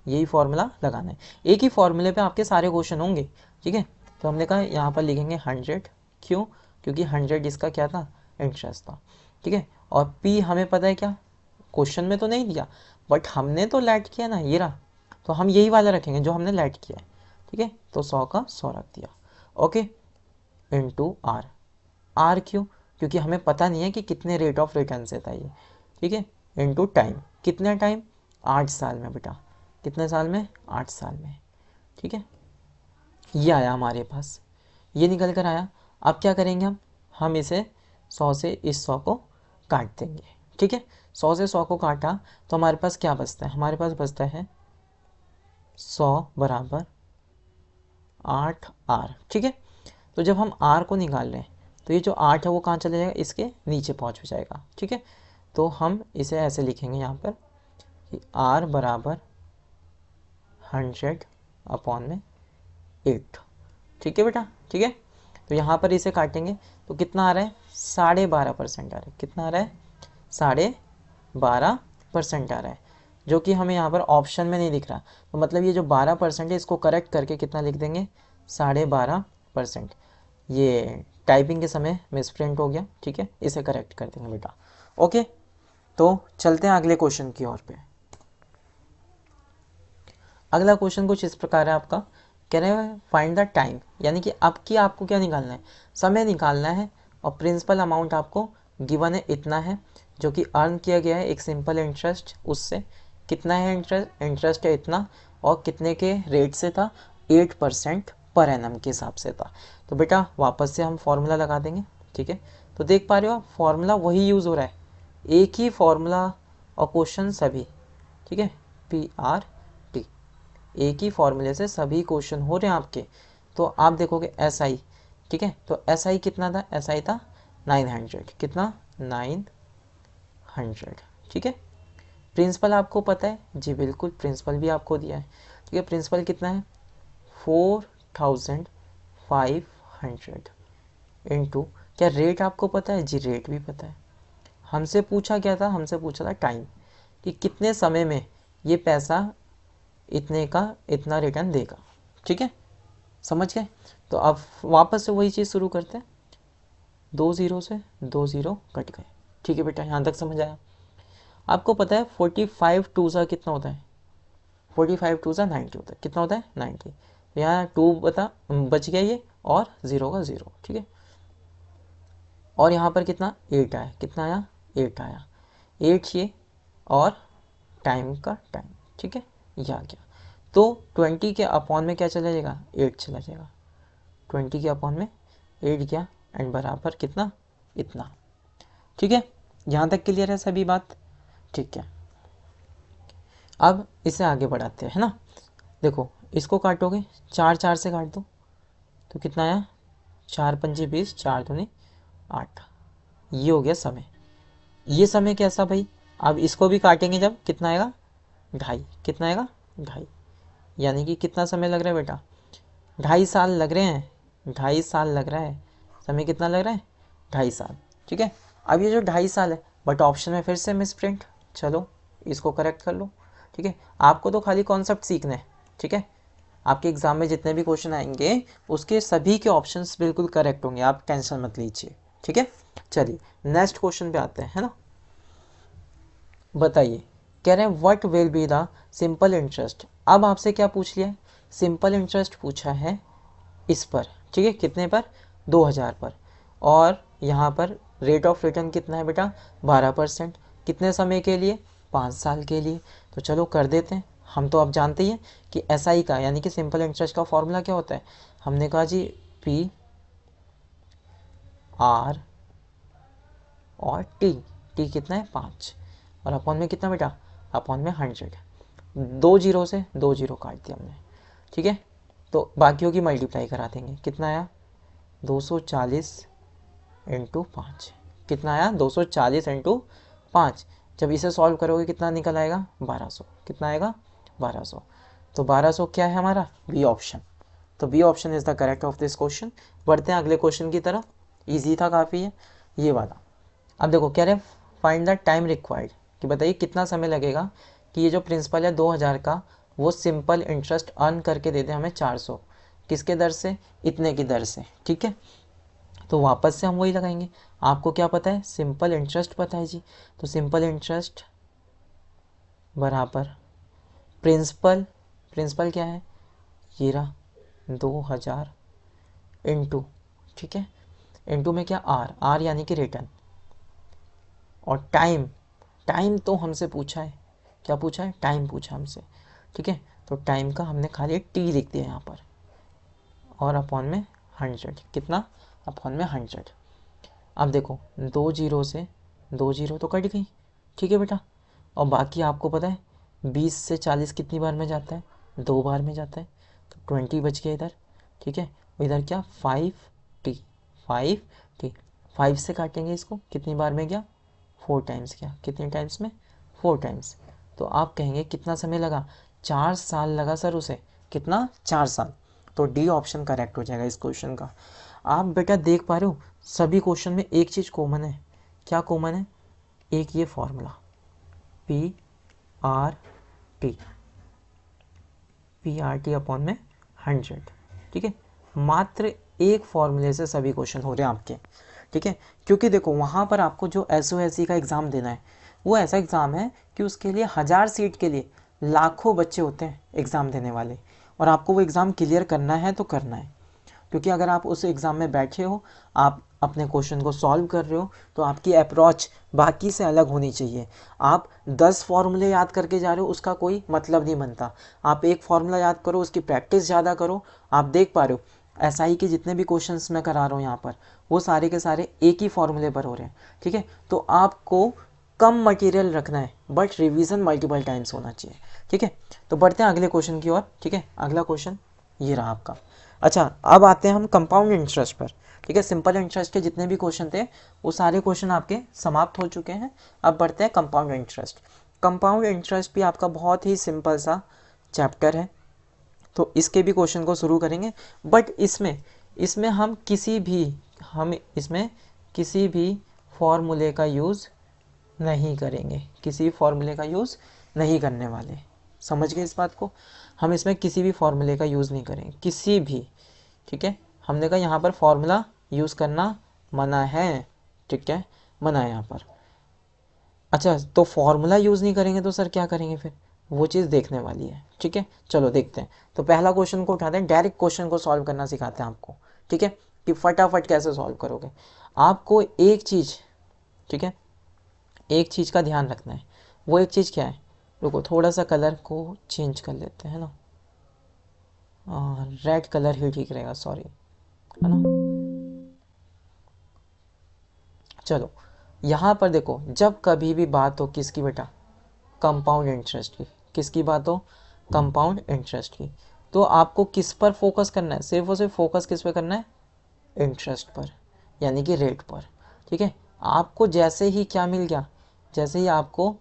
यही फॉर्मूला लगाना है, एक ही फॉर्मूले पे आपके सारे क्वेश्चन होंगे, ठीक है। तो हमने कहा यहाँ पर लिखेंगे 100, क्यों, क्योंकि 100 इसका क्या था, इंटरेस्ट था, ठीक है। और पी हमें पता है क्या, क्वेश्चन में तो नहीं दिया बट हमने तो लेट किया ना, ये रहा, तो हम यही वाला रखेंगे जो हमने लेट किया है, ठीक है, तो 100 का 100 रख दिया, ओके, इनटू आर, आर क्यों, क्योंकि हमें पता नहीं है कि कितने रेट ऑफ रिटर्न से था ये, ठीक है, इनटू टाइम, कितना टाइम, 8 साल में बेटा, कितने साल में, 8 साल में, ठीक है। ये आया हमारे पास, ये निकल कर आया। अब क्या करेंगे हम इसे 100 से इस 100 को काट देंगे, ठीक है, 100 से 100 को काटा तो हमारे पास क्या बचता है, हमारे पास बचता है 100 बराबर 8 आर, ठीक है। तो जब हम आर को निकाल रहे हैं तो ये जो 8 है वो कहाँ चले जाएगा, इसके नीचे पहुँच जाएगा, ठीक है। तो हम इसे ऐसे लिखेंगे यहाँ पर कि आर बराबर 100 अपॉन में 8, ठीक है बेटा, ठीक है। तो यहाँ पर इसे काटेंगे तो कितना आ रहा है, 12.5% आ रहा है, कितना आ रहा है, 12.5% आ रहा है, जो कि हमें यहाँ पर ऑप्शन में नहीं दिख रहा, तो मतलब ये जो 12% है इसको करेक्ट करके कितना लिख देंगे, 12.5%। ये टाइपिंग के समय मिसप्रिंट हो गया, ठीक है, इसे करेक्ट कर देंगे बेटा, ओके। तो चलते हैं अगले क्वेश्चन की ओर पे। अगला क्वेश्चन कुछ इस प्रकार है आपका, कह रहे हैं फाइंड द टाइम, यानी कि अब की आपको क्या निकालना है, समय निकालना है, और प्रिंसिपल अमाउंट आपको गिवन है इतना है, जो कि अर्न किया गया है एक सिंपल इंटरेस्ट, उससे कितना है इंटरेस्ट, इंटरेस्ट है इतना, और कितने के रेट से था, 8% पर एनम के हिसाब से था। तो बेटा वापस से हम फॉर्मूला लगा देंगे, ठीक है। तो देख पा रहे हो आप फॉर्मूला वही यूज़ हो रहा है, एक ही फॉर्मूला और क्वेश्चन सभी, ठीक है, PRT, एक ही फॉर्मूले से सभी क्वेश्चन हो रहे हैं आपके। तो आप देखोगे SI, ठीक है, तो SI कितना था, SI था 900, कितना 900, ठीक है। प्रिंसिपल आपको पता है जी, बिल्कुल प्रिंसिपल भी आपको दिया है, ठीक है। प्रिंसिपल कितना है 4500 इंटू, क्या रेट आपको पता है जी, रेट भी पता है। हमसे पूछा क्या था, हमसे पूछा था टाइम, कि कितने समय में ये पैसा इतने का इतना रिटर्न देगा, ठीक है, समझ गए। तो अब वापस से वही चीज़ शुरू करते हैं, 2 ज़ीरो से 2 ज़ीरो कट गए, ठीक है बेटा, यहाँ तक समझ आया। आपको पता है 45 टू सा कितना होता है, 45 टू सा 90 होता है, कितना होता है 90। तो यहाँ 2 बच गया ये, और 0 का 0, ठीक है। और यहाँ पर कितना 8 आया, कितना आया 8 आया, 8 ये और टाइम का टाइम, ठीक है, ये आ गया। तो 20 के अपॉन में क्या चला जाएगा, 8 चला जाएगा, 20 के अपॉन में 8 गया, एंड बराबर कितना, इतना, ठीक है। यहाँ तक क्लियर है सभी बात, ठीक है। अब इसे आगे बढ़ाते हैं, है ना। देखो इसको काटोगे, 4 4 से काट दो, तो कितना आया 4 पंजे 20, 4 दूनी 8, ये हो गया समय। ये समय कैसा भाई, अब इसको भी काटेंगे जब, कितना आएगा 2.5, कितना आएगा 2.5, यानी कि कितना समय लग रहा है बेटा, 2.5 साल लग रहे हैं, 2.5 साल लग रहा है, समय कितना लग रहा है 2.5 साल, ठीक है। अब ये जो 2.5 साल है, बट ऑप्शन में फिर से मिस प्रिंट, चलो इसको करेक्ट कर लो, ठीक है। आपको तो खाली कॉन्सेप्ट सीखना है, ठीक है। आपके एग्जाम में जितने भी क्वेश्चन आएंगे उसके सभी के ऑप्शंस बिल्कुल करेक्ट होंगे, आप टेंशन मत लीजिए, ठीक है। चलिए नेक्स्ट क्वेश्चन पे आते हैं, है ना। बताइए, कह रहे हैं what will be the simple interest. अब आपसे क्या पूछ लिया है, सिंपल इंटरेस्ट पूछा है इस पर, ठीक है, कितने पर 2000 पर, और यहाँ पर रेट ऑफ रिटर्न कितना है बेटा 12%, कितने समय के लिए 5 साल के लिए। तो चलो कर देते हैं, हम तो अब जानते ही हैं कि SI का यानी कि सिंपल इंटरेस्ट का फॉर्मूला क्या होता है, हमने कहा जी PRT और T कितना है 5, और अपॉन में कितना बेटा, अपॉन में 100, 2 जीरो से 2 जीरो काट दिया हमने, ठीक है। तो बाकियों की मल्टीप्लाई करा देंगे, कितना आया 240 इंटू 5, कितना आया 240 इंटू 5, जब इसे सॉल्व करोगे कितना निकल आएगा 1200, कितना आएगा 1200। तो 1200 क्या है हमारा, बी ऑप्शन। तो B option is the correct of this question. बढ़ते हैं अगले क्वेश्चन की तरफ, ईजी था काफ़ी है ये वाला। अब देखो कह रहे हैं फाइंड द टाइम रिक्वायर्ड, कि बताइए कितना समय लगेगा कि ये जो प्रिंसिपल है 2000 का वो सिंपल इंटरेस्ट अर्न करके दे दे हमें 400, किसके दर से, इतने की दर से, ठीक है। तो वापस से हम वही लगाएंगे, आपको क्या पता है सिंपल इंटरेस्ट पता है जी, तो सिंपल इंटरेस्ट बराबर प्रिंसिपल, प्रिंसिपल क्या है ये रहा 2000 इंटू, ठीक है, इंटू में क्या आर, आर यानी कि रिटर्न, और टाइम, टाइम तो हमसे पूछा है, क्या पूछा है टाइम पूछा हमसे, ठीक है। तो टाइम का हमने खाली टी लिख दिया यहाँ पर, और अपॉन में 100, कितना अपॉन में 100। अब देखो 2 जीरो से 2 जीरो तो कट गई, ठीक है बेटा, और बाकी आपको पता है 20 से 40 कितनी बार में जाता है, 2 बार में जाता है, तो 20 बच गया इधर, ठीक है। इधर क्या 5T, 5T, 5 से काटेंगे इसको, कितनी बार में गया 4 टाइम्स गया, कितने टाइम्स में 4 टाइम्स। तो आप कहेंगे कितना समय लगा, 4 साल लगा सर उसे, कितना 4 साल। तो डी ऑप्शन करेक्ट हो जाएगा इस क्वेश्चन का। आप बेटा देख पा रहे हो सभी क्वेश्चन में एक चीज़ कॉमन है, क्या कॉमन है, एक ये फॉर्मूला PRT, PRT अपॉन में 100, ठीक है। मात्र एक फॉर्मूले से सभी क्वेश्चन हो रहे हैं आपके, ठीक है। क्योंकि देखो वहाँ पर आपको जो SOSC का एग्ज़ाम देना है वो ऐसा एग्ज़ाम है कि उसके लिए 1000 सीट के लिए लाखों बच्चे होते हैं एग्ज़ाम देने वाले, और आपको वो एग्ज़ाम क्लियर करना है तो करना है। क्योंकि अगर आप उस एग्ज़ाम में बैठे हो, आप अपने क्वेश्चन को सॉल्व कर रहे हो, तो आपकी अप्रोच बाकी से अलग होनी चाहिए। आप 10 फॉर्मूले याद करके जा रहे हो उसका कोई मतलब नहीं बनता, आप एक फार्मूला याद करो, उसकी प्रैक्टिस ज़्यादा करो। आप देख पा रहे हो SI के जितने भी क्वेश्चंस मैं करा रहा हूँ यहाँ पर, वो सारे के सारे एक ही फॉर्मूले पर हो रहे हैं, ठीक है। तो आपको कम मटेरियल रखना है बट रिवीजन मल्टीपल टाइम्स होना चाहिए, ठीक है। तो बढ़ते हैं अगले क्वेश्चन की ओर, ठीक है। अगला क्वेश्चन ये रहा आपका। अच्छा, अब आते हैं हम कंपाउंड इंटरेस्ट पर, ठीक है। सिंपल इंटरेस्ट के जितने भी क्वेश्चन थे वो सारे क्वेश्चन आपके समाप्त हो चुके हैं। अब बढ़ते हैं कंपाउंड इंटरेस्ट। कंपाउंड इंटरेस्ट भी आपका बहुत ही सिंपल सा चैप्टर है, तो इसके भी क्वेश्चन को शुरू करेंगे। बट इसमें हम इसमें किसी भी फॉर्मूले का यूज़ नहीं करेंगे, किसी फॉर्मूले का यूज़ नहीं करने वाले, समझ गए इस बात को। हम इसमें किसी भी फॉर्मूले का यूज़ नहीं करेंगे, किसी भी, ठीक है। हमने कहा यहाँ पर फॉर्मूला यूज़ करना मना है, ठीक है, मना है यहाँ पर। अच्छा, तो फॉर्मूला यूज़ नहीं करेंगे तो सर क्या करेंगे फिर, वो चीज़ देखने वाली है, ठीक है। चलो देखते हैं। तो पहला क्वेश्चन को उठाते हैं, डायरेक्ट क्वेश्चन को सॉल्व करना सिखाते हैं आपको, ठीक है, कि फटाफट कैसे सॉल्व करोगे। आपको एक चीज़, ठीक है, एक चीज़ का ध्यान रखना है। वो एक चीज़ क्या है, रुको थोड़ा सा कलर को चेंज कर लेते हैं ना, रेड कलर ही ठीक रहेगा, सॉरी, है ना। चलो यहाँ पर देखो, जब कभी भी बात हो किसकी बेटा, कंपाउंड इंटरेस्ट की, किसकी बात हो, कंपाउंड इंटरेस्ट की, तो आपको किस पर फोकस करना है, सिर्फ और सिर्फ फोकस किस पे करना है, इंटरेस्ट पर, यानी कि रेट पर, ठीक है। आपको जैसे ही क्या मिल गया, जैसे ही आपको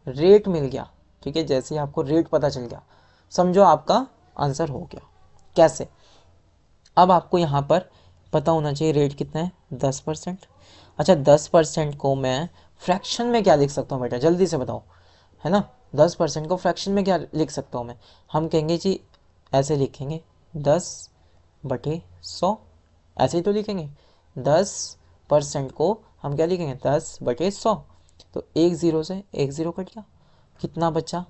रेट मिल गया, ठीक है, जैसे ही आपको रेट पता चल गया, समझो आपका आंसर हो गया। कैसे, अब आपको यहाँ पर पता होना चाहिए रेट कितना है, 10%। अच्छा, 10% को मैं फ्रैक्शन में क्या लिख सकता हूँ बेटा, जल्दी से बताओ, है ना। 10% को फ्रैक्शन में क्या लिख सकता हूँ मैं, हम कहेंगे जी ऐसे लिखेंगे 10/100, ऐसे ही तो लिखेंगे। 10% को हम क्या लिखेंगे, 10/100। तो एक ज़ीरो से एक ज़ीरो कट गया, कितना बचा,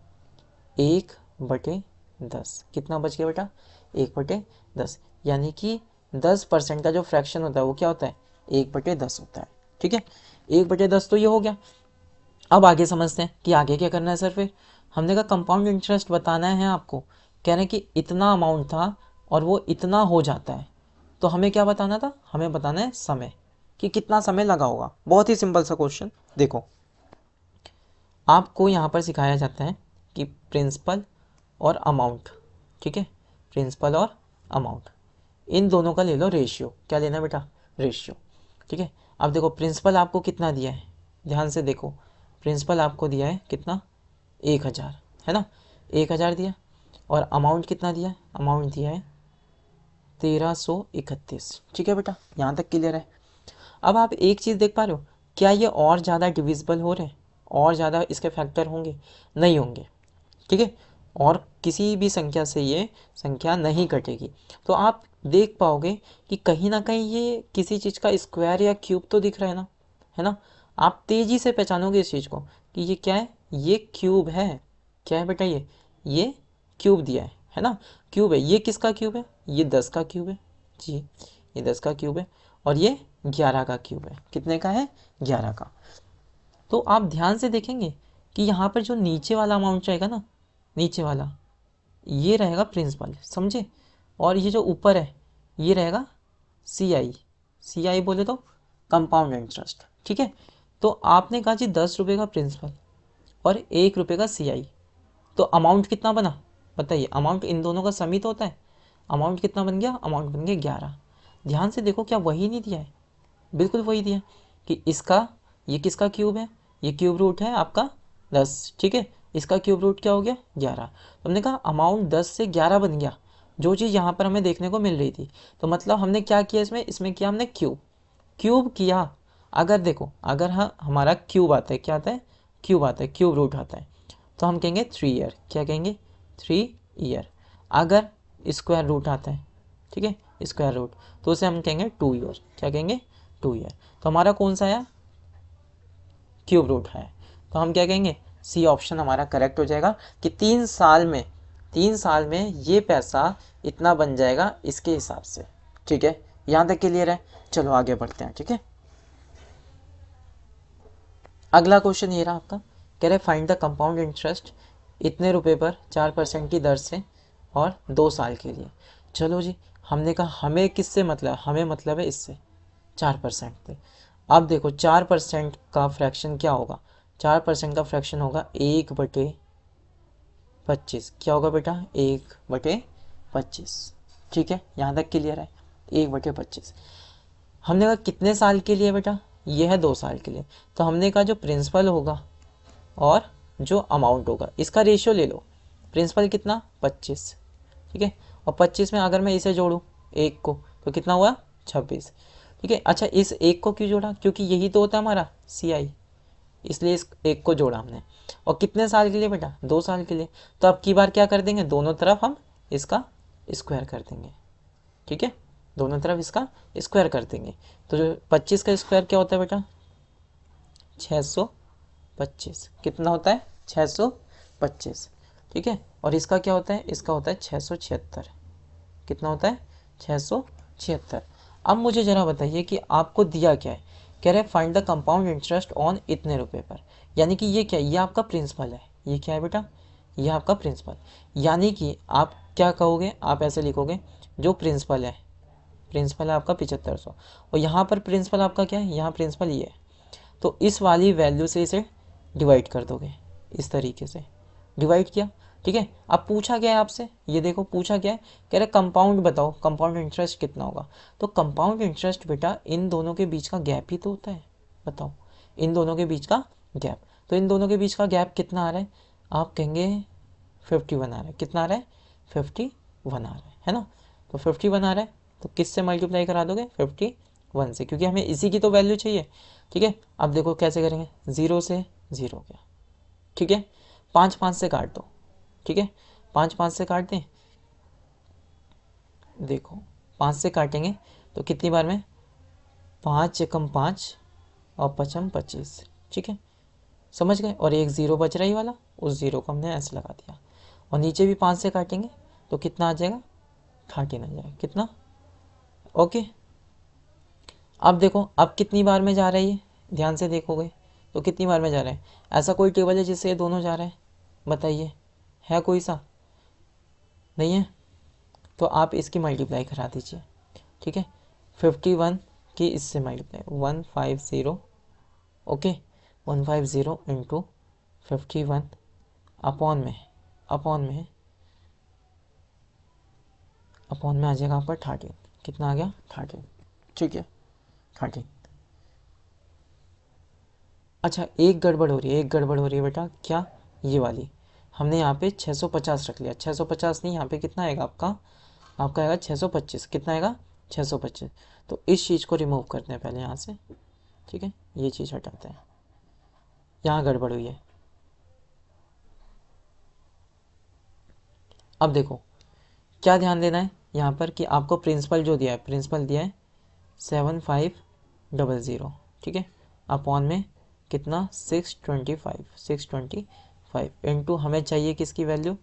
1/10। कितना बच गया बेटा, 1/10, यानी कि 10% का जो फ्रैक्शन होता है वो क्या होता है, 1/10 होता है, ठीक है। 1/10 तो ये हो गया। अब आगे समझते हैं कि आगे क्या करना है सर। फिर हमने कहा कंपाउंड इंटरेस्ट बताना है आपको, कह रहे हैं कि इतना अमाउंट था और वो इतना हो जाता है, तो हमें क्या बताना था, हमें बताना है समय, कि कितना समय लगा होगा। बहुत ही सिंपल सा क्वेश्चन। देखो आपको यहाँ पर सिखाया जाता है कि प्रिंसिपल और अमाउंट, ठीक है, प्रिंसिपल और अमाउंट, इन दोनों का ले लो रेशियो। क्या लेना है बेटा, रेशियो, ठीक है। अब देखो प्रिंसिपल आपको कितना दिया है, ध्यान से देखो, प्रिंसिपल आपको दिया है कितना, 1000, है ना, 1000 दिया। और अमाउंट कितना दिया है, अमाउंट दिया है 1331, ठीक है बेटा, यहाँ तक क्लियर है। अब आप एक चीज़ देख पा रहे हो, क्या ये और ज़्यादा डिविजिबल हो रहे हैं, और ज़्यादा इसके फैक्टर होंगे, नहीं होंगे, ठीक है। और किसी भी संख्या से ये संख्या नहीं कटेगी। तो आप देख पाओगे कि कहीं ना कहीं ये किसी चीज़ का स्क्वायर या क्यूब तो दिख रहा है ना। आप तेज़ी से पहचानोगे इस चीज़ को कि ये क्या है, ये क्यूब है। क्या है बेटा, ये क्यूब दिया है ना, क्यूब है। ये किसका क्यूब है, ये 10 का क्यूब है जी, ये 10 का क्यूब है। और ये 11 का क्यूब है, कितने का है, 11 का। तो आप ध्यान से देखेंगे कि यहाँ पर जो नीचे वाला अमाउंट रहेगा ना, नीचे वाला ये रहेगा प्रिंसिपल, समझे। और ये जो ऊपर है ये रहेगा CI बोले तो कंपाउंड इंटरेस्ट, ठीक है। तो आपने कहा जी 10 रुपये का प्रिंसिपल और 1 रुपये का CI, तो अमाउंट कितना बना बताइए, अमाउंट इन दोनों का सम ही तो होता है। अमाउंट कितना बन गया, अमाउंट बन गया 11। ध्यान से देखो, क्या वही नहीं दिया है, बिल्कुल वही दिया कि इसका, ये किसका क्यूब है, ये क्यूब रूट है आपका 10, ठीक है। इसका क्यूब रूट क्या हो गया, 11। तो हमने कहा अमाउंट 10 से 11 बन गया, जो चीज़ यहाँ पर हमें देखने को मिल रही थी। तो मतलब हमने क्या किया, इसमें किया हमने क्यूब किया। अगर देखो, अगर हाँ हमारा क्यूब आता है, क्या आता है, क्यूब आता है, क्यूब रूट आता है, तो हम कहेंगे 3 ईयर। क्या कहेंगे, 3 ईयर। अगर स्क्वायर रूट आता है, ठीक है, स्क्वायर रूट, तो उसे हम कहेंगे 2 ईयर। क्या कहेंगे, 2 ईयर। तो हमारा कौन सा आया, क्यूब रूट है। तो हम क्या कहेंगे, सी ऑप्शन हमारा करेक्ट हो जाएगा कि 3 साल में ये पैसा इतना बन जाएगा इसके हिसाब से, ठीक है। यहाँ तक क्लियर है। चलो आगे बढ़ते हैं, ठीक है। अगला क्वेश्चन ये रहा आपका, कह रहे फाइंड द कंपाउंड इंटरेस्ट इतने रुपए पर 4% की दर से और 2 साल के लिए। चलो जी, हमने कहा हमें किससे मतलब, हमें मतलब है इससे, 4% थे। अब देखो 4% का फ्रैक्शन क्या होगा, 4% का फ्रैक्शन होगा 1/25। क्या होगा बेटा, 1/25। ठीक है, यहाँ तक क्लियर है, 1/25। हमने कहा कितने साल के लिए बेटा, ये है 2 साल के लिए। तो हमने कहा जो प्रिंसिपल होगा और जो अमाउंट होगा इसका रेशियो ले लो। प्रिंसिपल कितना, 25, ठीक है, और 25 में अगर मैं इसे जोड़ूँ 1 को तो कितना हुआ, 26। ठीक है, अच्छा इस 1 को क्यों जोड़ा, क्योंकि यही तो होता है हमारा CI, इसलिए इस 1 को जोड़ा हमने। और कितने साल के लिए बेटा, 2 साल के लिए। तो अब की बार क्या कर देंगे, दोनों तरफ हम इसका स्क्वायर कर देंगे। ठीक है, दोनों तरफ इसका स्क्वायर कर देंगे। तो जो 25 का स्क्वायर क्या होता है बेटा, 625। कितना होता है, 625। ठीक है, और इसका क्या होता है, इसका होता है 676। कितना होता है, 676। अब मुझे ज़रा बताइए कि आपको दिया क्या है, कह रहे find the compound interest on इतने रुपए पर। यानी कि ये क्या है, ये आपका प्रिंसिपल है। ये क्या है बेटा, ये आपका प्रिंसिपल। यानी कि आप क्या कहोगे, आप ऐसे लिखोगे, जो प्रिंसिपल है, प्रिंसिपल है आपका 7500, और यहाँ पर प्रिंसिपल आपका क्या है, यहाँ प्रिंसिपल ये है। तो इस वाली वैल्यू से इसे डिवाइड कर दोगे, इस तरीके से डिवाइड किया। ठीक है, अब पूछा गया है आपसे, ये देखो पूछा गया है, कह रहे कंपाउंड बताओ, कंपाउंड इंटरेस्ट कितना होगा। तो कंपाउंड इंटरेस्ट बेटा इन दोनों के बीच का गैप ही तो होता है। बताओ, इन दोनों के बीच का गैप, तो इन दोनों के बीच का गैप कितना आ रहा है, आप कहेंगे 51 आ रहा है। कितना आ रहा है, 51 आ रहा है ना। तो 51 आ रहा है, तो किससे मल्टीप्लाई करा दोगे, 51 से, क्योंकि हमें इसी की तो वैल्यू चाहिए। ठीक है, अब देखो कैसे करेंगे, 0 से 0 गया। ठीक है, 5 5 से काट दो। ठीक है, 5 5 से काट दें, देखो 5 से काटेंगे तो कितनी बार में, 5 एकम 5 और 5 25। ठीक है, समझ गए। और एक 0 बच रहा ही वाला, उस 0 को हमने ऐसे लगा दिया। और नीचे भी 5 से काटेंगे तो कितना आ जाएगा, 13 आ जाएगा। कितना, ओके। अब देखो अब कितनी बार में जा रहा है ये, ध्यान से देखोगे तो कितनी बार में जा रहा है। ऐसा कोई टेबल है जिससे ये दोनों जा रहे हैं, बताइए, है कोई सा, नहीं है। तो आप इसकी मल्टीप्लाई करा दीजिए। ठीक है, 51 की इससे मल्टीप्लाई, 150, ओके, 150 इंटू 51 अपॉन में आ जाएगा आपका 13। कितना आ गया, 13। ठीक है, 13। अच्छा एक गड़बड़ हो रही है बेटा, क्या, ये वाली, हमने यहाँ पे 650 रख लिया। 650 नहीं, यहाँ पे कितना आएगा आपका आएगा 625। कितना आएगा, 625। तो इस चीज़ को रिमूव करते हैं पहले यहाँ से। ठीक है, ये चीज़ हटाते हैं, यहाँ गड़बड़ हुई है। अब देखो क्या ध्यान देना है यहाँ पर, कि आपको प्रिंसिपल जो दिया है, प्रिंसिपल दिया है 7500। ठीक है, अपॉन में कितना, 625 इंटू हमें चाहिए किसकी वैल्यू,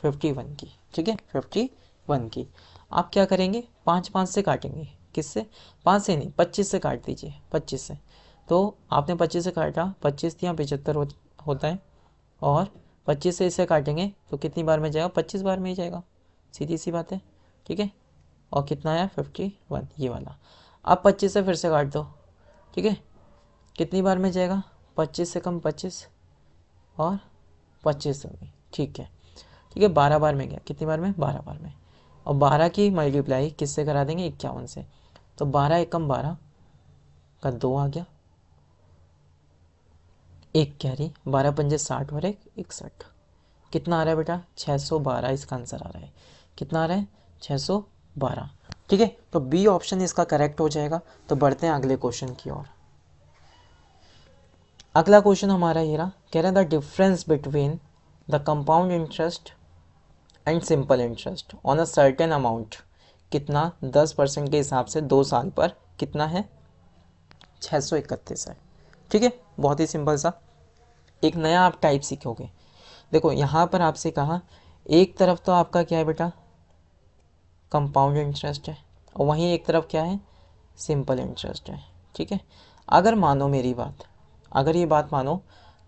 51 की। ठीक है, 51 की। आप क्या करेंगे, 5 5 से काटेंगे, किससे, 5 से नहीं, 25 से काट दीजिए, 25 से। तो आपने 25 से काटा, 25 या 75 होता है, और 25 से इसे काटेंगे तो कितनी बार में जाएगा, 25 बार में ही जाएगा, सीधी सी बात है। ठीक है, और कितना आया, 51, ये वाला। अब 25 से फिर से काट दो। ठीक है, कितनी बार में जाएगा, 25 से कम 25 और 25 में, ठीक है। ठीक है, 12 बार में गया, कितनी बार में, 12 बार में। और 12 की मल्टीप्लाई किससे करा देंगे, 51 से। तो 12 एकम 12 का 2 आ गया, एक कैरी, 12 पंजे 60 और 1 61। कितना आ रहा है बेटा, 612 इसका आंसर आ रहा है। कितना आ रहा है, 612। ठीक है, तो बी ऑप्शन इसका करेक्ट हो जाएगा। तो बढ़ते हैं अगले क्वेश्चन की ओर। अगला क्वेश्चन हमारा ये रहा, कह रहा है the difference between the compound interest and simple interest on a certain amount, कितना, 10% के हिसाब से 2 साल पर कितना है, 631 है। ठीक है, बहुत ही सिंपल सा, एक नया आप टाइप सीखोगे। देखो यहाँ पर आपसे कहा, एक तरफ तो आपका क्या है बेटा, कंपाउंड इंटरेस्ट है, और वहीं एक तरफ क्या है, सिंपल इंटरेस्ट है। ठीक है, अगर मानो मेरी बात, अगर ये बात मानो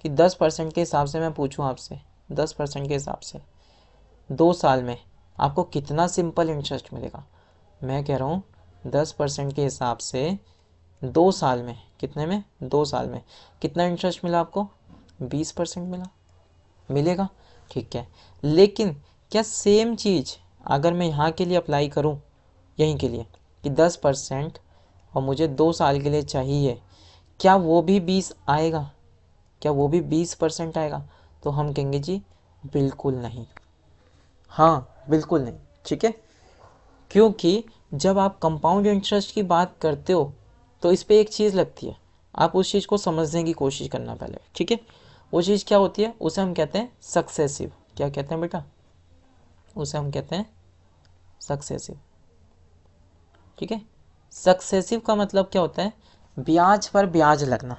कि 10% के हिसाब से मैं पूछूं आपसे, 10% के हिसाब से 2 साल में आपको कितना सिंपल इंटरेस्ट मिलेगा। मैं कह रहा हूँ 10% के हिसाब से 2 साल में, कितने में, 2 साल में कितना इंटरेस्ट मिला आपको, 20% मिला, मिलेगा, ठीक है। लेकिन क्या सेम चीज़ अगर मैं यहाँ के लिए अप्लाई करूँ, यहीं के लिए कि 10% और मुझे 2 साल के लिए चाहिए, क्या वो भी 20 आएगा, क्या वो भी 20% आएगा? तो हम कहेंगे जी बिल्कुल नहीं, हाँ बिल्कुल नहीं, ठीक है। क्योंकि जब आप कंपाउंड इंटरेस्ट की बात करते हो तो इस पे एक चीज़ लगती है, आप उस चीज़ को समझने की कोशिश करना पहले, ठीक है। वो चीज़ क्या होती है, उसे हम कहते हैं सक्सेसिव। क्या कहते हैं बेटा, उसे हम कहते हैं सक्सेसिव, ठीक है। सक्सेसिव का मतलब क्या होता है, ब्याज पर ब्याज लगना।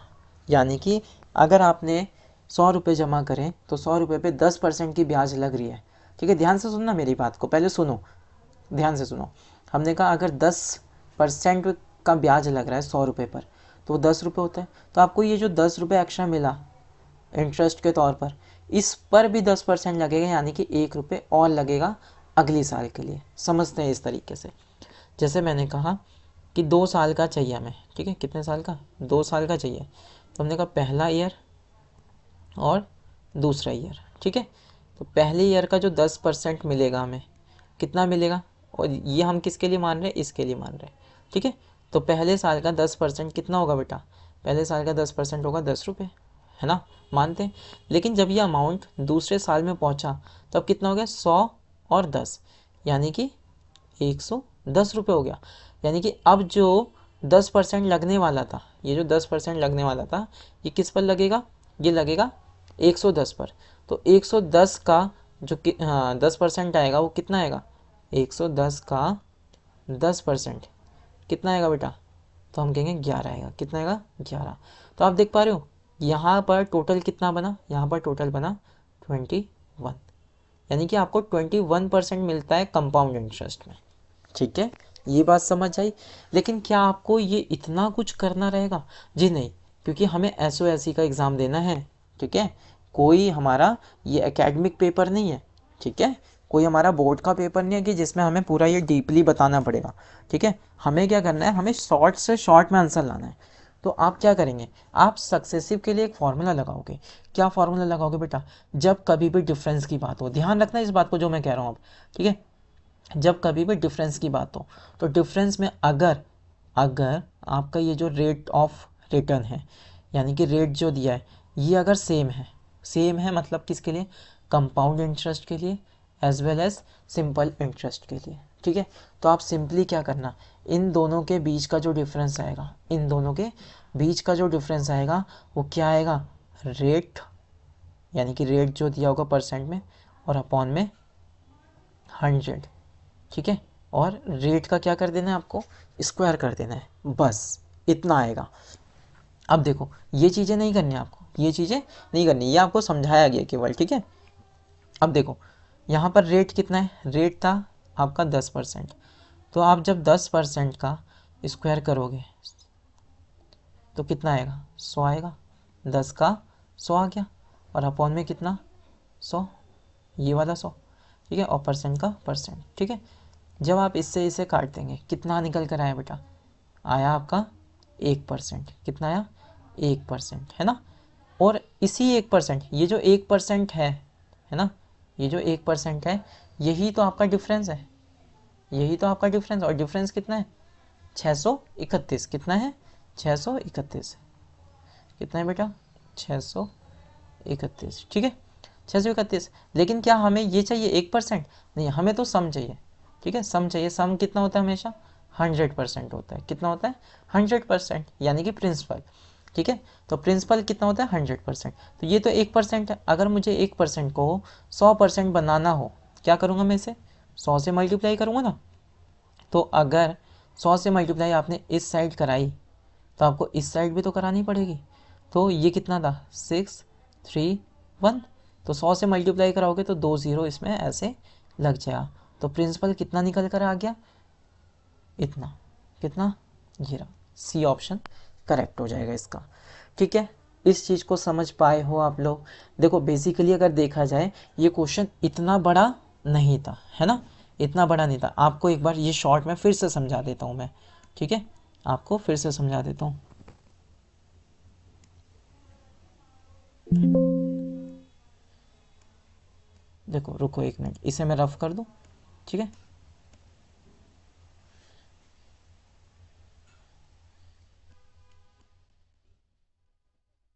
यानी कि अगर आपने 100 रुपये जमा करें तो 100 रुपये पे 10% की ब्याज लग रही है, ठीक है। ध्यान से सुनना मेरी बात को, पहले सुनो, ध्यान से सुनो। हमने कहा अगर 10% का ब्याज लग रहा है 100 रुपये पर, तो 10 रुपये होता है। तो आपको ये जो 10 रुपये एक्स्ट्रा मिला इंटरेस्ट के तौर पर, इस पर भी 10% लगेगा, यानी कि 1 रुपये और लगेगा अगली साल के लिए। समझते हैं इस तरीके से। जैसे मैंने कहा कि 2 साल का चाहिए हमें, ठीक है। कितने साल का, 2 साल का चाहिए। तो हमने कहा पहला ईयर और दूसरा ईयर, ठीक है। तो पहले ईयर का जो 10% मिलेगा हमें, कितना मिलेगा, और ये हम किसके लिए मान रहे हैं, इसके लिए मान रहे हैं, ठीक है। तो पहले साल का 10% कितना होगा बेटा, पहले साल का 10% होगा 10 रुपये, है ना, मानते हैं। लेकिन जब ये अमाउंट दूसरे साल में पहुंचा तब कितना हो गया, 100 और 10, यानी कि 110 रुपये हो गया। यानी कि अब जो 10% लगने वाला था, ये जो 10% लगने वाला था, ये किस पर लगेगा, ये लगेगा 110 पर। तो 110 का जो 10% आएगा वो कितना आएगा, 110 का 10% कितना आएगा बेटा, तो हम कहेंगे 11 आएगा। कितना आएगा, 11। तो आप देख पा रहे हो यहाँ पर टोटल कितना बना, यहाँ पर टोटल बना 21, यानी कि आपको 21% मिलता है कंपाउंड इंटरेस्ट में, ठीक है। ये बात समझ आई। लेकिन क्या आपको ये इतना कुछ करना रहेगा, जी नहीं, क्योंकि हमें SOSC का एग्ज़ाम देना है, ठीक है। कोई हमारा ये एकेडमिक पेपर नहीं है, ठीक है। कोई हमारा बोर्ड का पेपर नहीं है कि जिसमें हमें पूरा ये डीपली बताना पड़ेगा, ठीक है। हमें क्या करना है, हमें शॉर्ट से शॉर्ट में आंसर लाना है। तो आप क्या करेंगे, आप सक्सेसिव के लिए एक फार्मूला लगाओगे। क्या फार्मूला लगाओगे बेटा, जब कभी भी डिफरेंस की बात हो, ध्यान रखना इस बात को जो मैं कह रहा हूँ अब, ठीक है। जब कभी भी डिफरेंस की बात हो तो डिफरेंस में अगर अगर आपका ये जो रेट ऑफ रिटर्न है, यानी कि रेट जो दिया है, ये अगर सेम है मतलब किसके लिए, कंपाउंड इंटरेस्ट के लिए as well as simple interest के लिए, ठीक है। तो आप सिंपली क्या करना, इन दोनों के बीच का जो डिफरेंस आएगा, इन दोनों के बीच का जो डिफरेंस आएगा वो क्या आएगा, रेट, यानी कि रेट जो दिया होगा परसेंट में, और अपॉन में 100, ठीक है। और रेट का क्या कर देना है आपको, स्क्वायर कर देना है, बस इतना आएगा। अब देखो ये चीज़ें नहीं करनी आपको, ये चीज़ें नहीं करनी, ये आपको समझाया गया केवल, ठीक है। अब देखो यहाँ पर रेट कितना है, रेट था आपका 10%, तो आप जब 10% का स्क्वायर करोगे तो कितना आएगा, 100 आएगा। 10 का 100 आ गया, और अपॉन में कितना, 100, ये वाला 100, ठीक है, और परसेंट का परसेंट, ठीक है। जब आप इससे इसे काट देंगे कितना निकल कर आया बेटा, आया आपका 1%। कितना आया, 1%, है ना। और इसी 1%, ये जो 1% है ना, ये जो 1% है, यही तो आपका डिफरेंस है, यही तो आपका डिफरेंस। और डिफरेंस कितना है, 631। कितना है, 631। कितना है बेटा, 631, ठीक है, 631। लेकिन क्या हमें ये चाहिए 1%, नहीं, हमें तो सम चाहिए, ठीक है। सम चाहिए, सम कितना होता है हमेशा, 100% होता है। कितना होता है, 100%, यानी कि प्रिंसिपल, ठीक है। तो प्रिंसिपल कितना होता है, 100%। तो ये तो 1% है, अगर मुझे 1% को 100% बनाना हो, क्या करूँगा मैं इसे 100 से मल्टीप्लाई करूँगा ना। तो अगर 100 से मल्टीप्लाई आपने इस साइड कराई तो आपको इस साइड भी तो करानी पड़ेगी। तो ये कितना था, 631। तो 100 से मल्टीप्लाई कराओगे तो 2 0 इसमें ऐसे लग जाएगा। तो प्रिंसिपल कितना निकल कर आ गया, इतना, कितना, 0। सी ऑप्शन करेक्ट हो जाएगा इसका, ठीक है। इस चीज़ को समझ पाए हो आप लोग। देखो बेसिकली अगर देखा जाए ये क्वेश्चन इतना बड़ा नहीं था, है ना, इतना बड़ा नहीं था। आपको एक बार ये शॉर्ट में फिर से समझा देता हूँ मैं, ठीक है। आपको फिर से समझा देता हूँ। देखो रुको 1 मिनट, इसे मैं रफ कर दूँ, ठीक है।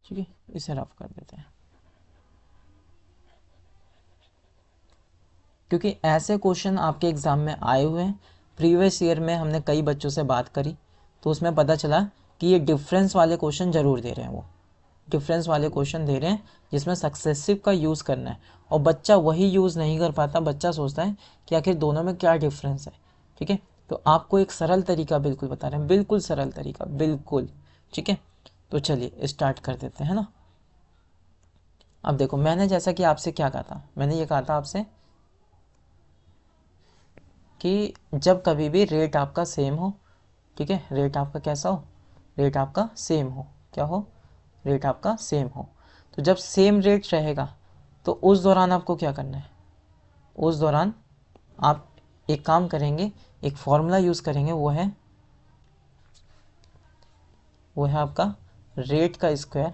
ठीक है, इसे रफ कर देते हैं, क्योंकि ऐसे क्वेश्चन आपके एग्ज़ाम में आए हुए हैं। प्रीवियस ईयर में हमने कई बच्चों से बात करी, तो उसमें पता चला कि ये डिफरेंस वाले क्वेश्चन ज़रूर दे रहे हैं, वो डिफरेंस वाले क्वेश्चन दे रहे हैं जिसमें सक्सेसिव का यूज़ करना है, और बच्चा वही यूज़ नहीं कर पाता। बच्चा सोचता है कि आखिर दोनों में क्या डिफरेंस है, ठीक है। तो आपको एक सरल तरीका बिल्कुल बता रहे हैं, बिल्कुल सरल तरीका, बिल्कुल, ठीक है। तो चलिए स्टार्ट कर देते हैं ना। अब देखो, मैंने जैसा कि आपसे क्या कहा था, मैंने ये कहा था आपसे कि जब कभी भी रेट आपका सेम हो, ठीक है, रेट आपका कैसा हो, रेट आपका सेम हो, क्या हो, रेट आपका सेम हो। तो जब सेम रेट रहेगा तो उस दौरान आपको क्या करना है, उस दौरान आप एक काम करेंगे, एक फॉर्मूला यूज़ करेंगे, वो है आपका रेट का स्क्वायर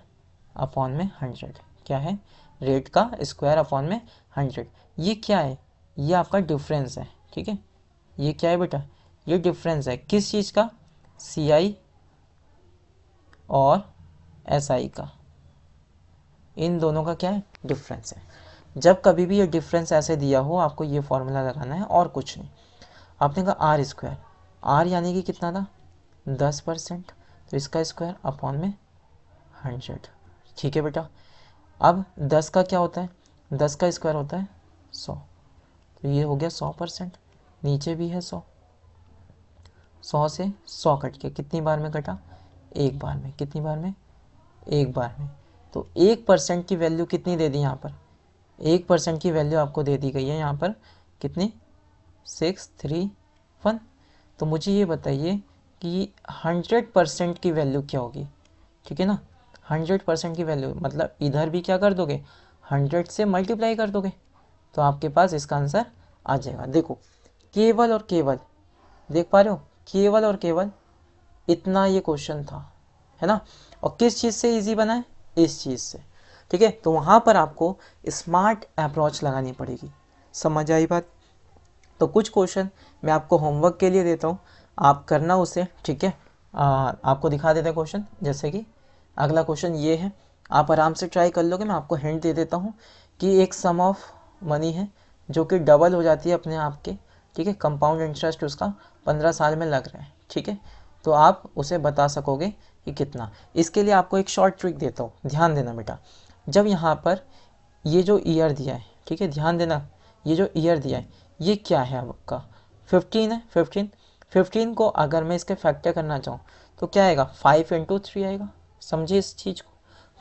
अपॉन में 100। क्या है, रेट का स्क्वायर अपॉन में 100। ये क्या है, ये आपका डिफरेंस है, ठीक है। ये क्या है बेटा, ये डिफरेंस है किस चीज़ का, सी आई और एस आई का, इन दोनों का क्या है, डिफरेंस है। जब कभी भी ये डिफरेंस ऐसे दिया हो, आपको ये फॉर्मूला लगाना है और कुछ नहीं। आपने कहा आर स्क्वायर, आर यानी कि कितना था, 10%, तो इसका स्क्वायर अपॉन में 100, ठीक है बेटा। अब 10 का क्या होता है, 10 का स्क्वायर होता है 100, तो ये हो गया 100%, नीचे भी है 100, 100 से 100 कट के कितनी बार में कटा, एक बार में, कितनी बार में, एक बार में। तो 1% की वैल्यू कितनी दे दी यहाँ पर, 1% की वैल्यू आपको दे दी गई है यहाँ पर, कितनी, 631। तो मुझे ये बताइए कि 100% की वैल्यू क्या होगी, ठीक है ना। 100% की वैल्यू मतलब इधर भी क्या कर दोगे, 100 से मल्टीप्लाई कर दोगे, तो आपके पास इसका आंसर आ जाएगा। देखो केवल और केवल, देख पा रहे हो, केवल और केवल इतना ये क्वेश्चन था, है ना। और किस चीज़ से इजी बना है, इस चीज़ से, ठीक है। तो वहाँ पर आपको स्मार्ट अप्रोच लगानी पड़ेगी, समझ आई बात। तो कुछ क्वेश्चन मैं आपको होमवर्क के लिए देता हूँ, आप करना उसे, ठीक है। आपको दिखा देते हैं क्वेश्चन, जैसे कि अगला क्वेश्चन ये है, आप आराम से ट्राई कर लोगे। मैं आपको हिंट दे देता हूँ कि एक सम ऑफ मनी है जो कि डबल हो जाती है अपने आप के, ठीक है, कंपाउंड इंटरेस्ट उसका 15 साल में लग रहा है, ठीक है। तो आप उसे बता सकोगे कि कितना। इसके लिए आपको एक शॉर्ट ट्रिक देता हूँ, ध्यान देना बेटा। जब यहाँ पर ये जो ईयर दिया है, ठीक है, ध्यान देना, ये जो ईयर दिया है ये क्या है आपका, 15 है, 15 को अगर मैं इसके फैक्टर करना चाहूँ तो क्या आएगा, 5 इंटू 3 आएगा, समझिए इस चीज़ को,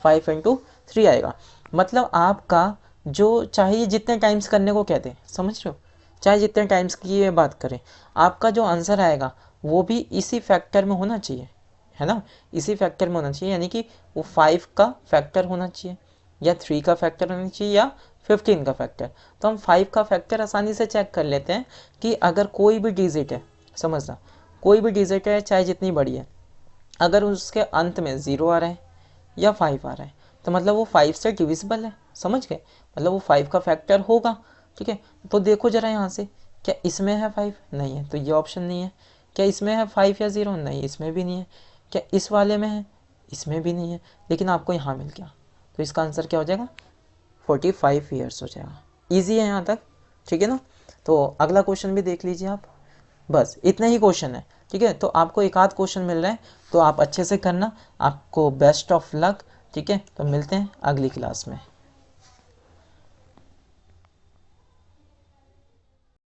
5 इंटू 3 आएगा। मतलब आपका जो, चाहे ये जितने टाइम्स करने को कहते हैं, समझ रहे हो, चाहे जितने टाइम्स की ये बात करें, आपका जो आंसर आएगा वो भी इसी फैक्टर में होना चाहिए, है ना, इसी फैक्टर में होना चाहिए। यानी कि वो 5 का फैक्टर होना चाहिए, या 3 का फैक्टर होना चाहिए, या 15 का फैक्टर। तो हम 5 का फैक्टर आसानी से चेक कर लेते हैं कि अगर कोई भी डिजिट है, समझना, कोई भी डिजिट है चाहे जितनी बड़ी है, अगर उसके अंत में 0 आ रहा है या 5 आ रहा है, तो मतलब वो 5 से डिविजिबल है, समझ गए, मतलब वो 5 का फैक्टर होगा, ठीक है। तो देखो जरा यहाँ से, क्या इसमें है 5, नहीं है, तो ये ऑप्शन नहीं है। क्या इसमें है 5 या 0, नहीं, इसमें भी नहीं है। क्या इस वाले में है, इसमें भी नहीं है, लेकिन आपको यहाँ मिल गया, तो इसका आंसर क्या हो जाएगा, 45 ईयर्स हो जाएगा। ईजी है यहाँ तक, ठीक है ना। तो अगला क्वेश्चन भी देख लीजिए आप, बस इतने ही क्वेश्चन है, ठीक है। तो आपको एक आध क्वेश्चन मिल रहा है, तो आप अच्छे से करना, आपको बेस्ट ऑफ लक, ठीक है। तो मिलते हैं अगली क्लास में।